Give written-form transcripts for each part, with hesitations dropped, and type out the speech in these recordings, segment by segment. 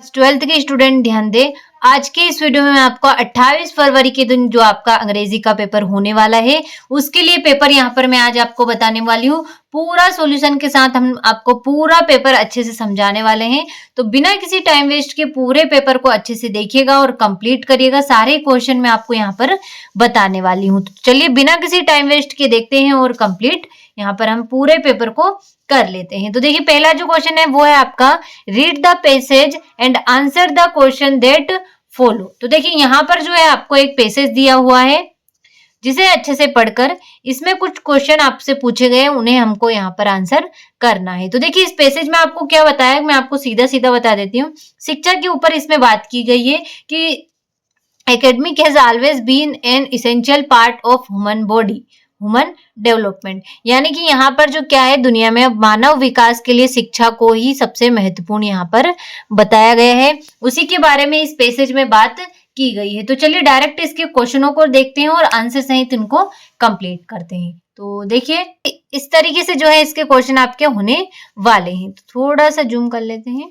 Twelfth के student ध्यान दें। आज के इस वीडियो में मैं आपको 28 फरवरी के दिन जो आपका अंग्रेजी का पेपर होने वाला है उसके लिए पेपर यहाँ पर मैं आज आपको बताने वाली हूँ। पूरा सॉल्यूशन के साथ हम आपको पूरा पेपर अच्छे से समझाने वाले हैं। तो बिना किसी टाइम वेस्ट के पूरे पेपर को अच्छे से देखिएगा और कंप्लीट करिएगा। सारे क्वेश्चन मैं आपको यहाँ पर बताने वाली हूँ। तो चलिए बिना किसी टाइम वेस्ट के देखते हैं और कंप्लीट यहाँ पर हम पूरे पेपर को कर लेते हैं। तो देखिए पहला जो क्वेश्चन है वो है आपका read the passage and answer the question that follow. तो देखिए यहाँ पर जो है आपको एक पैसेज दिया हुआ है जिसे अच्छे से पढ़कर इसमें कुछ क्वेश्चन आपसे पूछे गए उन्हें हमको यहाँ पर आंसर करना है। तो देखिए इस पैसेज में आपको क्या बताया, मैं आपको सीधा सीधा बता देती हूँ। शिक्षा के ऊपर इसमें बात की गई है कि academic has always been an essential part of human body human development, यानी कि यहाँ पर जो क्या है दुनिया में मानव विकास के लिए शिक्षा को ही सबसे महत्वपूर्ण यहाँ पर बताया गया है। उसी के बारे में इस पैसेज में बात की गई है। तो चलिए डायरेक्ट इसके क्वेश्चनों को देखते हैं और आंसर सहित इनको कंप्लीट करते हैं। तो देखिए इस तरीके से जो है इसके क्वेश्चन आपके होने वाले हैं। तो थोड़ा सा जूम कर लेते हैं।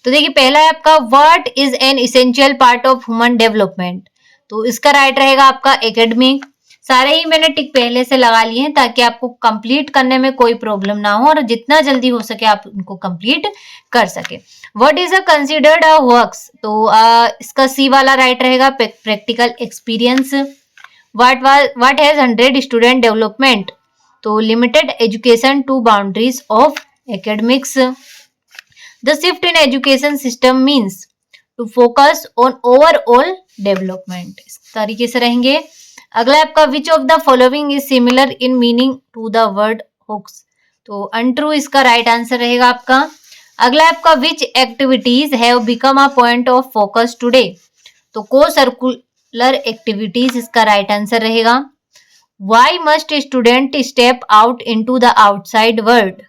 तो देखिए पहला है आपका what is an essential part of human development. तो इसका राइट रहेगा आपका एकेडमिक। सारे ही मैंने टिक पहले से लगा लिए हैं ताकि आपको कंप्लीट करने में कोई प्रॉब्लम ना हो और जितना जल्दी हो सके आप उनको कंप्लीट कर सके। What is a considered a works, तो इसका सी वाला राइट रहेगा practical experience. What has 100 student development, तो limited education to boundaries of academics. The shift in education system means to focus on overall development, इस तरीके से रहेंगे। अगला आपका which of the following is similar in meaning to the word hoax, तो untrue इसका right answer रहेगा आपका। अगला आपका which activities have become a point of focus today, तो को सर्कुलर एक्टिविटीज इसका राइट आंसर रहेगा। Why must student step out into the outside world,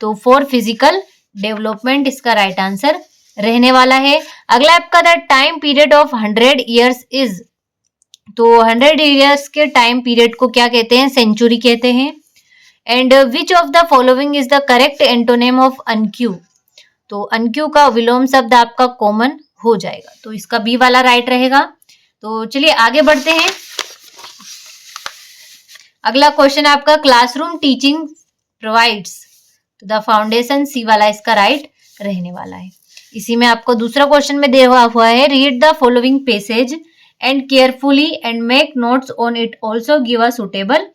तो फॉर फिजिकल डेवलपमेंट इसका राइट आंसर रहने वाला है। अगला आपका the time period of 100 years is, तो 100 ईयर्स के टाइम पीरियड को क्या कहते हैं, सेंचुरी कहते हैं। And which of the following is the correct antonym of unique, तो अनक्यू का विलोम शब्द आपका कॉमन हो जाएगा, तो इसका बी वाला राइट रहेगा। तो चलिए आगे बढ़ते हैं। अगला क्वेश्चन आपका क्लासरूम टीचिंग प्रोवाइड्स, तो द फाउंडेशन, सी वाला इसका राइट रहने वाला है। इसी में आपको दूसरा क्वेश्चन में दिया हुआ है read the following passage and carefully and make notes on it, also give a suitable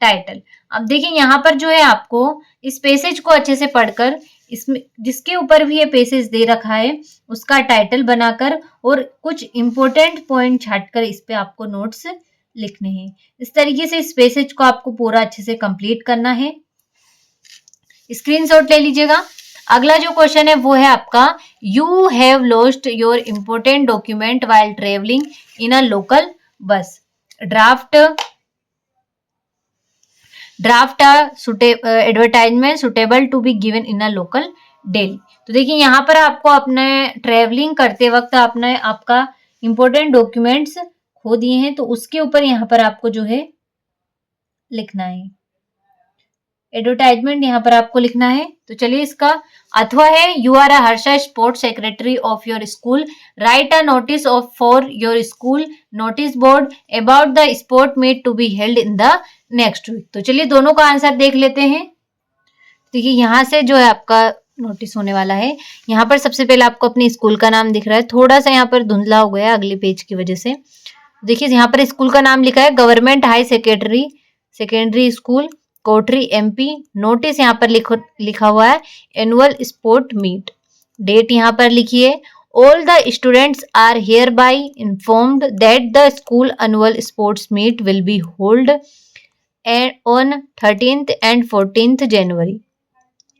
title. अब देखिए यहाँ पर जो है आपको इस पैसेज को अच्छे से पढ़कर इसमें जिसके ऊपर भी ये पैसेज दे रखा है उसका टाइटल बनाकर और कुछ इंपॉर्टेंट पॉइंट छांटकर इस पे आपको नोट्स लिखने हैं। इस तरीके से इस पैसेज को आपको पूरा अच्छे से कंप्लीट करना है। स्क्रीनशॉट ले लीजिएगा। अगला जो क्वेश्चन है वो है आपका you have lost your important document while travelling in a local bus, draft advertisement suitable to be given in a local daily. तो देखिए यहाँ पर आपको अपने ट्रेवलिंग करते वक्त आपने आपका इम्पोर्टेंट डॉक्यूमेंट्स खो दिए हैं, तो उसके ऊपर यहाँ पर आपको जो है लिखना है एडवर्टाइजमेंट, यहाँ पर आपको लिखना है। तो चलिए इसका अथवा है you are a Harsha sports secretary of your school, write a notice of for your school notice board about the sport meet to be held in the next week. तो चलिए दोनों का आंसर देख लेते हैं। देखिए यहाँ से जो है आपका नोटिस होने वाला है। यहाँ पर सबसे पहले आपको अपने स्कूल का नाम दिख रहा है, थोड़ा सा यहाँ पर धुंधला हो गया अगले पेज की वजह से। देखिए यहाँ पर स्कूल का नाम लिखा है गवर्नमेंट हाई सेकेंडरी स्कूल कोठरी MP। नोटिस यहाँ पर लिखा हुआ है एनुअल स्पोर्ट मीट। डेट यहाँ पर लिखिए all the students are hereby informed that the school annual sports meet will be hold on 13th and 14th January.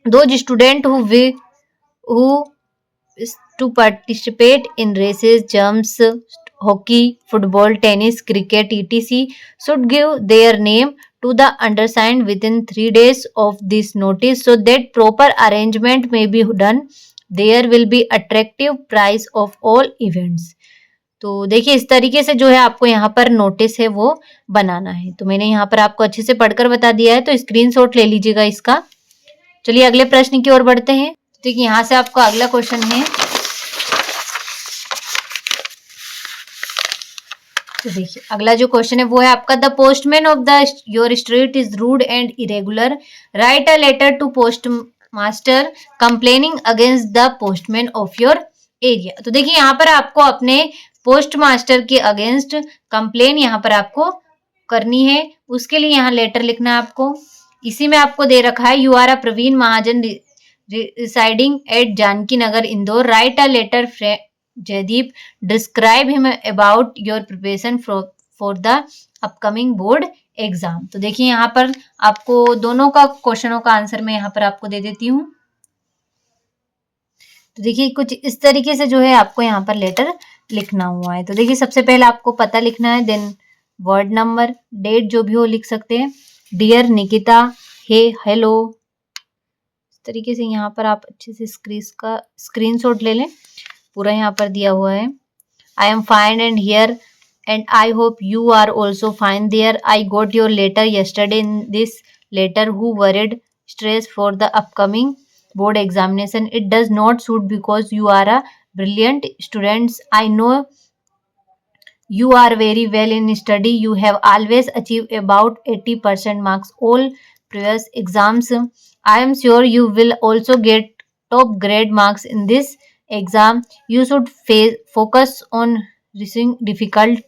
Those students who to participate in races, jumps, hockey, football, tennis, cricket, etc. should give their name to the undersigned within 3 days of this notice so that proper arrangement may be done. There will be attractive price of all events. तो देखिए इस तरीके से जो है आपको यहाँ पर नोटिस है वो बनाना है। तो मैंने यहाँ पर आपको अच्छे से पढ़कर बता दिया है, तो स्क्रीनशॉट ले लीजिएगा इसका। चलिए अगले प्रश्न की ओर बढ़ते हैं। देखिए यहाँ से आपको अगला क्वेश्चन है तो देखिए अगला जो क्वेश्चन है वो है आपका, the postman of the your street is rude and irregular, write a letter to post master complaining against the postman of your area. तो देखिए यहाँ पर आपको अपने पोस्ट मास्टर के अगेंस्ट कंप्लेन यहाँ पर आपको करनी है, उसके लिए यहाँ लेटर लिखना है आपको। इसी में आपको दे रखा है, you are a Praveen Mahajan residing at Janaki Nagar Indore, write a letter Jaideep, describe him about your preparation for the upcoming board exam. तो देखिए यहाँ पर आपको दोनों का क्वेश्चनों का आंसर मैं यहाँ पर आपको दे देती हूँ। तो देखिए कुछ इस तरीके से जो है आपको यहाँ पर लेटर लिखना हुआ है। तो देखिए सबसे पहले आपको पता लिखना है, देन वर्ड नंबर, डेट जो भी हो लिख सकते हैं, डियर निकिता, हे, हेलो, इस तरीके से यहाँ पर आप अच्छे से स्क्रीनशॉट ले लें, पूरा यहाँ पर दिया हुआ है। I am fine and here and I hope you are also fine there, I got your letter yesterday, in this letter who worried stress for the upcoming board examination, it does not suit because you are a brilliant student, I know you are very well in study, you have always achieved about 80% marks all previous exams, I am sure you will also get top grade marks in this exam, you should focus on reaching difficult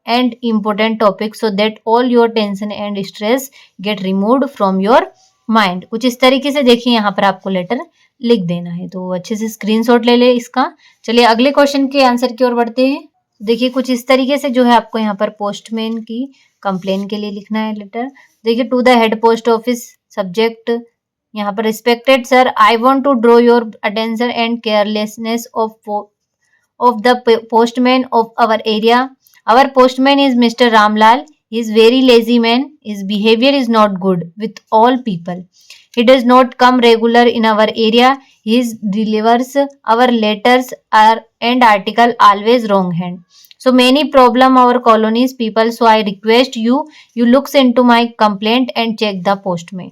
and important topics so that all your tension and stress get removed from your mind। कुछ इस तरीके से देखिए यहाँ पर आपको letter लिख देना है। तो अच्छे से स्क्रीनशॉट ले ले इसका। चलिए अगले क्वेश्चन के आंसर की ओर बढ़ते हैं। देखिए कुछ इस तरीके से जो है आपको यहाँ पर पोस्टमैन की कंप्लेन के लिए लिखना है लेटर। देखिए to the head post office, subject यहाँ पर respected sir, I want to draw your attention and carelessness of the postman of our area. Our postman is Mr. Ramlal. He is very lazy man. His behavior is not good with all people. He does not come regular in our area. He delivers our letters and article always wrong hand. So many problem our colonies people. So I request you looks into my complaint and check the postman.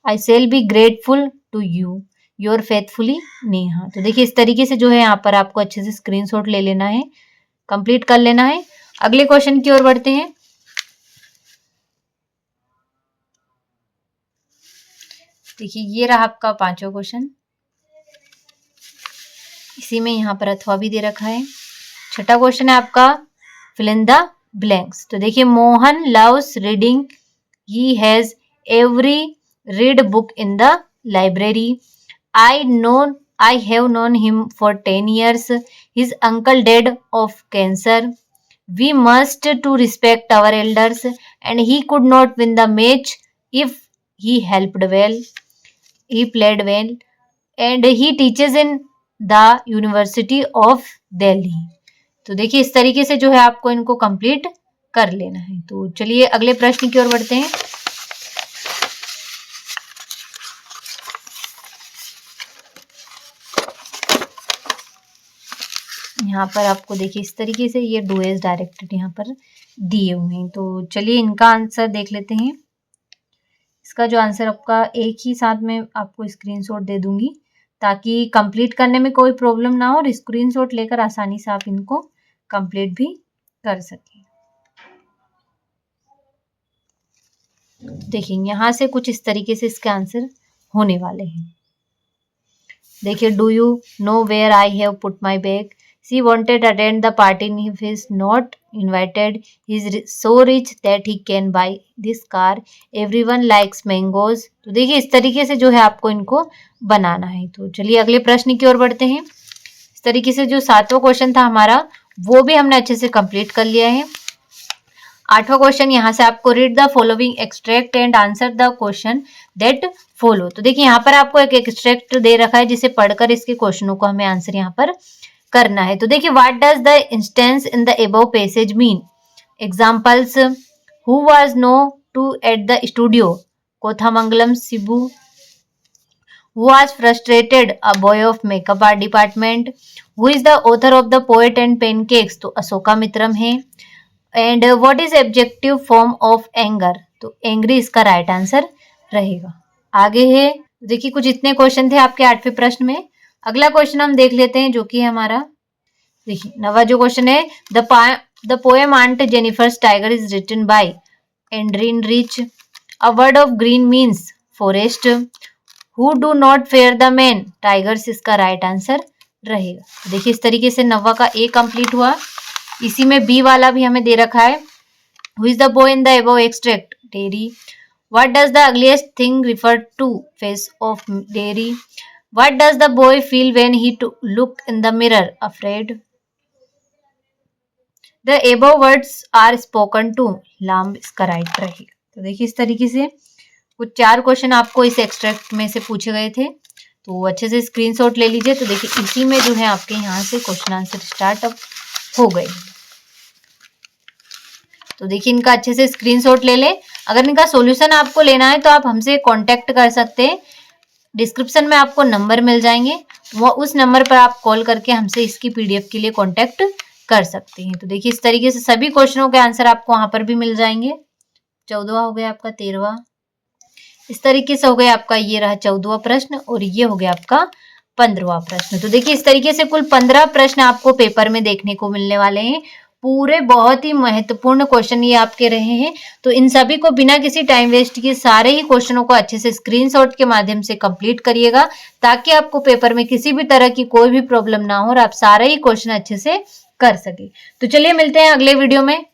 I shall be grateful to you. Your faithfully Neha. तो देखिए इस तरीके से जो है यहाँ पर आपको अच्छे से स्क्रीनशॉट ले लेना है, कंप्लीट कर लेना है। अगले क्वेश्चन की ओर बढ़ते हैं। देखिए ये रहा आपका पांचवा क्वेश्चन, इसी में यहाँ पर अथवा भी दे रखा है। छठा क्वेश्चन है आपका फिल इन द ब्लैंक्स। तो देखिए Mohan loves reading, he has every read book in the library, I have known him for 10 years. His uncle died of cancer. We must to respect our elders and he could not win the match if he helped well. He played well and he teaches in the University of Delhi. तो देखिए इस तरीके से जो है आपको इनको complete कर लेना है। तो चलिए अगले प्रश्न की ओर बढ़ते हैं। यहाँ पर आपको देखिए इस तरीके से ये डू एज डायरेक्टेड यहाँ पर दिए हुए हैं। तो चलिए इनका आंसर देख लेते हैं। इसका जो आंसर आपका एक ही साथ में आपको स्क्रीनशॉट दे दूंगी ताकि कंप्लीट करने में कोई प्रॉब्लम ना हो और स्क्रीनशॉट लेकर आसानी से आप इनको कंप्लीट भी कर सकें। देखिए यहाँ से कुछ इस तरीके से इसके आंसर होने वाले हैं। देखिए do you know where I have put my bag, she wanted to attend the party if he is not invited, he is so rich that he can buy this car, everyone likes mangoes। तो देखिए इस तरीके से जो है आपको इनको बनाना है। तो चलिए अगले प्रश्न की ओर बढ़ते हैं। इस तरीके से जो सातवां क्वेश्चन था हमारा वो भी हमने अच्छे से कंप्लीट कर लिया है। आठवां क्वेश्चन यहाँ से आपको read the following extract and answer the question that follow. तो देखिए यहाँ पर आपको एक एक्सट्रैक्ट दे रखा है जिसे पढ़कर इसके क्वेश्चनों को हमें आंसर यहाँ पर करना है। तो देखिए what does the instance in the above passage mean, examples, who was know to at the studio, Kothamangalam Shibu, who was frustrated, a boy of makeup art department, who is the author of the poet and pancakes, तो अशोका मित्रम है। And what is objective form of anger, तो angry इसका right answer रहेगा। आगे है देखिए कुछ इतने क्वेश्चन थे आपके 8वें प्रश्न में। अगला क्वेश्चन हम देख लेते हैं जो कि हमारा देखिए नवा जो क्वेश्चन है, the the poem aunt Jennifer's tiger is written by Adrienne Rich. A word of green means forest. Who do not fear the man tigers इसका राइट आंसर रहेगा। तो देखिए इस तरीके से 9वां का ए कंप्लीट हुआ। इसी में बी वाला भी हमें दे रखा है। Who is the boy in the above extract dairy. What does the ugliest thing refer to face of dairy. What does the boy feel when he to look in the mirror afraid. The above words are spoken to लाम इसका right रहेगा। तो देखिए इस तरीके से कुछ 4 question आपको इस एक्सट्रैक्ट में से पूछे गए थे, तो अच्छे से स्क्रीनशॉट ले लीजिए। तो देखिए इसी में जो है आपके यहाँ से क्वेश्चन आंसर स्टार्ट अप हो गए। तो देखिए इनका अच्छे से स्क्रीनशॉट ले लें। अगर इनका सॉल्यूशन आपको लेना है तो आप हमसे कांटेक्ट कर सकते हैं। डिस्क्रिप्शन में आपको नंबर मिल जाएंगे, वो उस नंबर पर आप कॉल करके हमसे इसकी पीडीएफ के लिए कांटेक्ट कर सकते हैं। तो देखिए इस तरीके से सभी क्वेश्चनों के आंसर आपको वहां पर भी मिल जाएंगे। 14वां हो गया आपका, 13वां, इस तरीके से हो गया आपका, ये रहा 14वां प्रश्न और ये हो गया आपका 15वां प्रश्न। तो देखिए इस तरीके से कुल 15 प्रश्न आपको पेपर में देखने को मिलने वाले हैं। पूरे बहुत ही महत्वपूर्ण क्वेश्चन ये आपके रहे हैं। तो इन सभी को बिना किसी टाइम वेस्ट किए सारे ही क्वेश्चनों को अच्छे से स्क्रीनशॉट के माध्यम से कंप्लीट करिएगा, ताकि आपको पेपर में किसी भी तरह की कोई भी प्रॉब्लम ना हो और आप सारे ही क्वेश्चन अच्छे से कर सके। तो चलिए मिलते हैं अगले वीडियो में।